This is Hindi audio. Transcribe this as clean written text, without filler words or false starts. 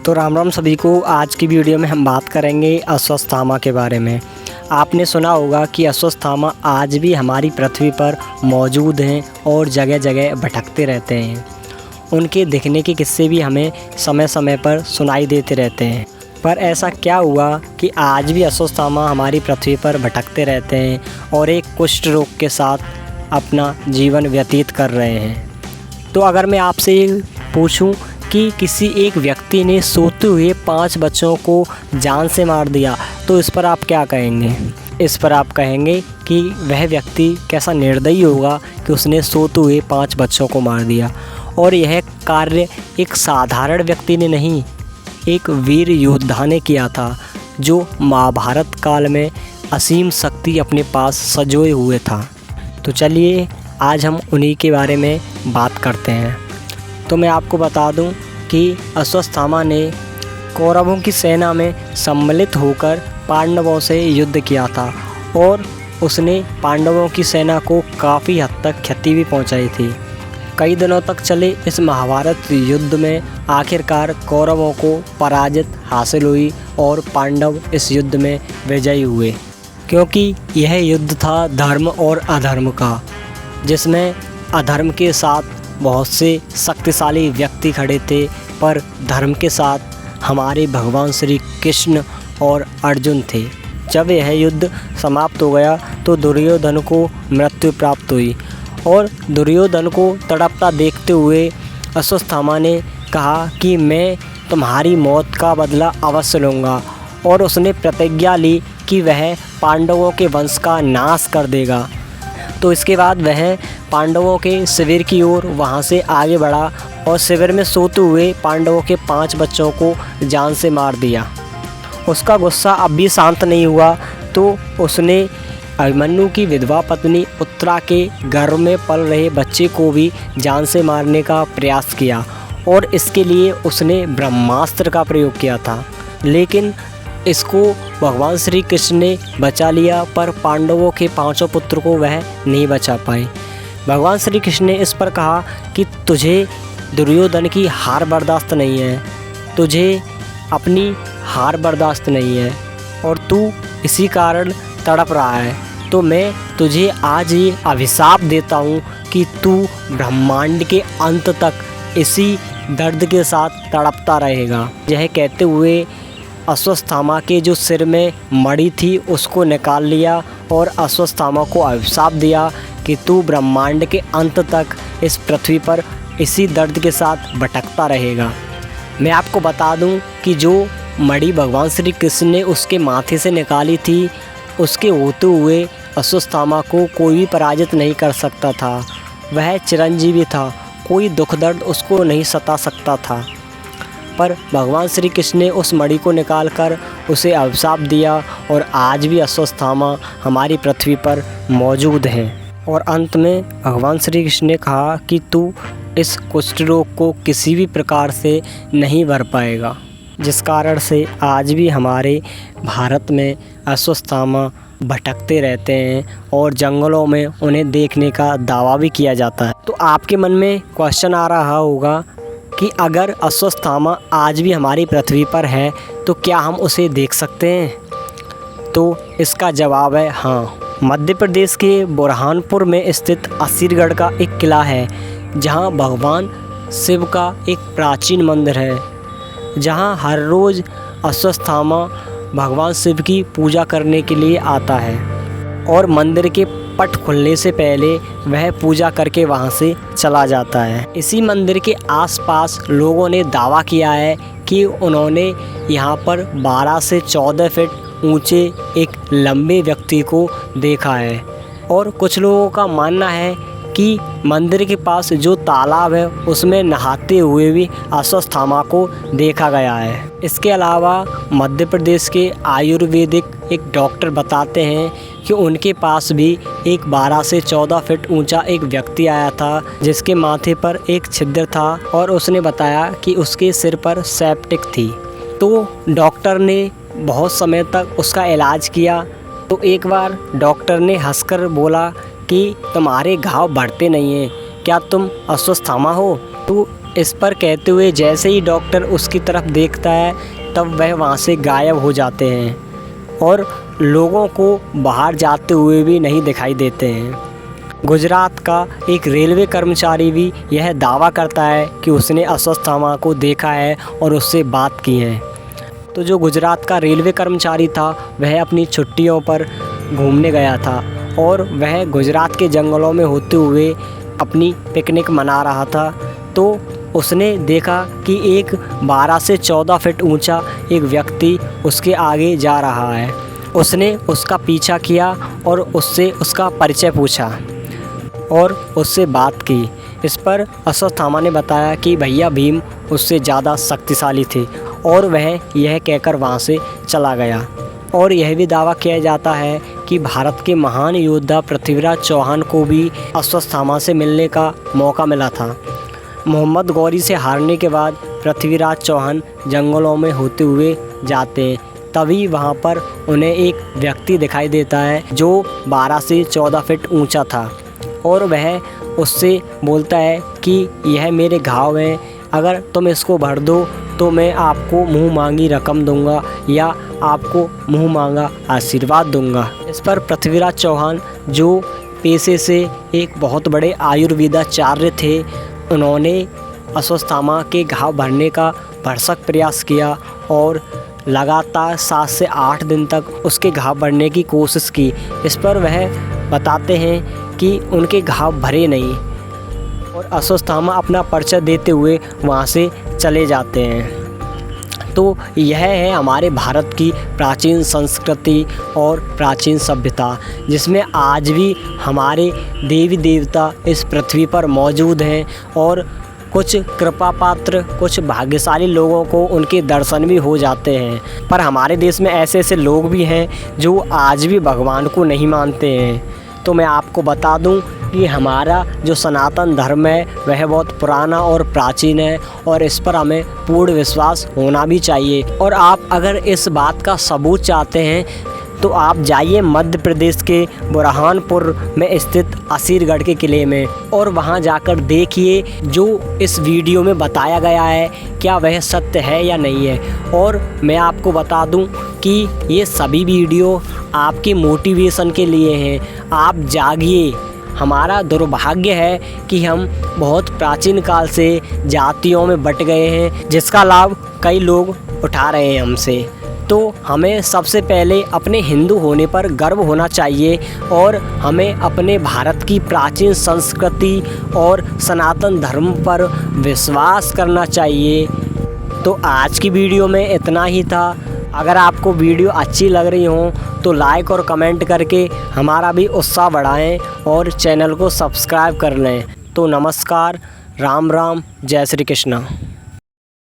तो राम राम सभी को। आज की वीडियो में हम बात करेंगे अश्वत्थामा के बारे में। आपने सुना होगा कि अश्वत्थामा आज भी हमारी पृथ्वी पर मौजूद हैं और जगह जगह भटकते रहते हैं। उनके दिखने के किस्से भी हमें समय समय पर सुनाई देते रहते हैं। पर ऐसा क्या हुआ कि आज भी अश्वत्थामा हमारी पृथ्वी पर भटकते रहते हैं और एक कुष्ठ रोग के साथ अपना जीवन व्यतीत कर रहे हैं। तो अगर मैं आपसे पूछूं कि किसी एक व्यक्ति ने सोते हुए 5 बच्चों को जान से मार दिया, तो इस पर आप क्या कहेंगे? इस पर आप कहेंगे कि वह व्यक्ति कैसा निर्दयी होगा कि उसने सोते हुए 5 बच्चों को मार दिया। और यह कार्य एक साधारण व्यक्ति ने नहीं, एक वीर योद्धा ने किया था, जो महाभारत काल में असीम शक्ति अपने पास सजोए हुए था। तो चलिए आज हम उन्हीं के बारे में बात करते हैं। तो मैं आपको बता दूं कि अश्वत्थामा ने कौरवों की सेना में सम्मिलित होकर पांडवों से युद्ध किया था और उसने पांडवों की सेना को काफ़ी हद तक क्षति भी पहुंचाई थी। कई दिनों तक चले इस महाभारत युद्ध में आखिरकार कौरवों को पराजित हासिल हुई और पांडव इस युद्ध में विजयी हुए, क्योंकि यह युद्ध था धर्म और अधर्म का, जिसमें अधर्म के साथ बहुत से शक्तिशाली व्यक्ति खड़े थे, पर धर्म के साथ हमारे भगवान श्री कृष्ण और अर्जुन थे। जब यह युद्ध समाप्त हो गया तो दुर्योधन को मृत्यु प्राप्त हुई और दुर्योधन को तड़पता देखते हुए अश्वत्थामा ने कहा कि मैं तुम्हारी मौत का बदला अवश्य लूँगा, और उसने प्रतिज्ञा ली कि वह पांडवों के वंश का नाश कर देगा। तो इसके बाद वह पांडवों के शिविर की ओर वहाँ से आगे बढ़ा और शिविर में सोते हुए पांडवों के 5 बच्चों को जान से मार दिया। उसका गुस्सा अब भी शांत नहीं हुआ, तो उसने अभिमन्यु की विधवा पत्नी उत्तरा के गर्भ में पल रहे बच्चे को भी जान से मारने का प्रयास किया और इसके लिए उसने ब्रह्मास्त्र का प्रयोग किया था। लेकिन इसको भगवान श्री कृष्ण ने बचा लिया, पर पांडवों के 5 पुत्र को वह नहीं बचा पाए। भगवान श्री कृष्ण ने इस पर कहा कि तुझे दुर्योधन की हार बर्दाश्त नहीं है, तुझे अपनी हार बर्दाश्त नहीं है और तू इसी कारण तड़प रहा है। तो मैं तुझे आज ये अभिशाप देता हूँ कि तू ब्रह्मांड के अंत तक इसी दर्द के साथ तड़पता रहेगा। यह कहते हुए अश्वत्थामा के जो सिर में मणि थी उसको निकाल लिया और अश्वत्थामा को अभिशाप दिया कि तू ब्रह्मांड के अंत तक इस पृथ्वी पर इसी दर्द के साथ भटकता रहेगा। मैं आपको बता दूं कि जो मणि भगवान श्री कृष्ण ने उसके माथे से निकाली थी, उसके होते हुए अश्वत्थामा को कोई भी पराजित नहीं कर सकता था। वह चिरंजीवी था, कोई दुख दर्द उसको नहीं सता सकता था। पर भगवान श्री कृष्ण ने उस मणि को निकालकर उसे अभिशाप दिया और आज भी अश्वत्थामा हमारी पृथ्वी पर मौजूद हैं। और अंत में भगवान श्री कृष्ण ने कहा कि तू इस कुष्ठ रोग को किसी भी प्रकार से नहीं भर पाएगा, जिस कारण से आज भी हमारे भारत में अश्वत्थामा भटकते रहते हैं और जंगलों में उन्हें देखने का दावा भी किया जाता है। तो आपके मन में क्वेश्चन आ रहा होगा कि अगर अश्वत्थामा आज भी हमारी पृथ्वी पर है तो क्या हम उसे देख सकते हैं? तो इसका जवाब है हाँ। मध्य प्रदेश के बुरहानपुर में स्थित असीरगढ़ का एक किला है, जहां भगवान शिव का एक प्राचीन मंदिर है, जहां हर रोज़ अश्वत्थामा भगवान शिव की पूजा करने के लिए आता है और मंदिर के पट खुलने से पहले वह पूजा करके वहां से चला जाता है। इसी मंदिर के आसपास लोगों ने दावा किया है कि उन्होंने यहां पर 12 से 14 फीट ऊंचे एक लंबे व्यक्ति को देखा है और कुछ लोगों का मानना है कि मंदिर के पास जो तालाब है उसमें नहाते हुए भी अश्वत्थामा को देखा गया है। इसके अलावा मध्य प्रदेश के आयुर्वेदिक एक डॉक्टर बताते हैं कि उनके पास भी एक 12 से 14 फीट ऊंचा एक व्यक्ति आया था, जिसके माथे पर एक छिद्र था और उसने बताया कि उसके सिर पर सेप्टिक थी। तो डॉक्टर ने बहुत समय तक उसका इलाज किया। तो एक बार डॉक्टर ने हंसकर बोला कि तुम्हारे घाव बढ़ते नहीं हैं, क्या तुम अश्वत्थामा हो? तो इस पर कहते हुए जैसे ही डॉक्टर उसकी तरफ देखता है तब वह वहाँ से गायब हो जाते हैं और लोगों को बाहर जाते हुए भी नहीं दिखाई देते हैं। गुजरात का एक रेलवे कर्मचारी भी यह दावा करता है कि उसने अश्वत्थामा को देखा है और उससे बात की है। तो जो गुजरात का रेलवे कर्मचारी था वह अपनी छुट्टियों पर घूमने गया था और वह गुजरात के जंगलों में होते हुए अपनी पिकनिक मना रहा था। तो उसने देखा कि एक 12 से 14 फीट ऊंचा एक व्यक्ति उसके आगे जा रहा है। उसने उसका पीछा किया और उससे उसका परिचय पूछा और उससे बात की। इस पर अश्वत्थामा ने बताया कि भैया भीम उससे ज़्यादा शक्तिशाली थे और वह यह कहकर वहाँ से चला गया। और यह भी दावा किया जाता है कि भारत के महान योद्धा पृथ्वीराज चौहान को भी अश्वत्थामा से मिलने का मौका मिला था। मोहम्मद गौरी से हारने के बाद पृथ्वीराज चौहान जंगलों में होते हुए जाते हैं, तभी वहाँ पर उन्हें एक व्यक्ति दिखाई देता है जो 12 से 14 फीट ऊंचा था और वह उससे बोलता है कि यह मेरे घाव हैं, अगर तुम इसको भर दो तो मैं आपको मुँह मांगी रकम दूंगा या आपको मुँह मांगा आशीर्वाद दूंगा। इस पर पृथ्वीराज चौहान जो पेशे से एक बहुत बड़े आयुर्वेदाचार्य थे, उन्होंने अश्वत्थामा के घाव भरने का भरसक प्रयास किया और लगातार 7 से 8 दिन तक उसके घाव भरने की कोशिश की। इस पर वह बताते हैं कि उनके घाव भरे नहीं और अश्वत्थामा अपना परिचय देते हुए वहाँ से चले जाते हैं। तो यह है हमारे भारत की प्राचीन संस्कृति और प्राचीन सभ्यता, जिसमें आज भी हमारे देवी देवता इस पृथ्वी पर मौजूद हैं और कुछ कृपा पात्र, कुछ भाग्यशाली लोगों को उनके दर्शन भी हो जाते हैं। पर हमारे देश में ऐसे ऐसे लोग भी हैं जो आज भी भगवान को नहीं मानते हैं। तो मैं आपको बता दूं कि हमारा जो सनातन धर्म है वह बहुत पुराना और प्राचीन है और इस पर हमें पूर्ण विश्वास होना भी चाहिए। और आप अगर इस बात का सबूत चाहते हैं तो आप जाइए मध्य प्रदेश के बुरहानपुर में स्थित असीरगढ़ के किले में और वहां जाकर देखिए जो इस वीडियो में बताया गया है क्या वह सत्य है या नहीं है। और मैं आपको बता दूं कि ये सभी वीडियो आपके मोटिवेशन के लिए हैं। आप जागिए। हमारा दुर्भाग्य है कि हम बहुत प्राचीन काल से जातियों में बट गए हैं, जिसका लाभ कई लोग उठा रहे हैं हमसे। तो हमें सबसे पहले अपने हिंदू होने पर गर्व होना चाहिए और हमें अपने भारत की प्राचीन संस्कृति और सनातन धर्म पर विश्वास करना चाहिए। तो आज की वीडियो में इतना ही था। अगर आपको वीडियो अच्छी लग रही हो तो लाइक और कमेंट करके हमारा भी उत्साह बढ़ाएं और चैनल को सब्सक्राइब कर लें। तो नमस्कार, राम राम, जय श्री कृष्णा।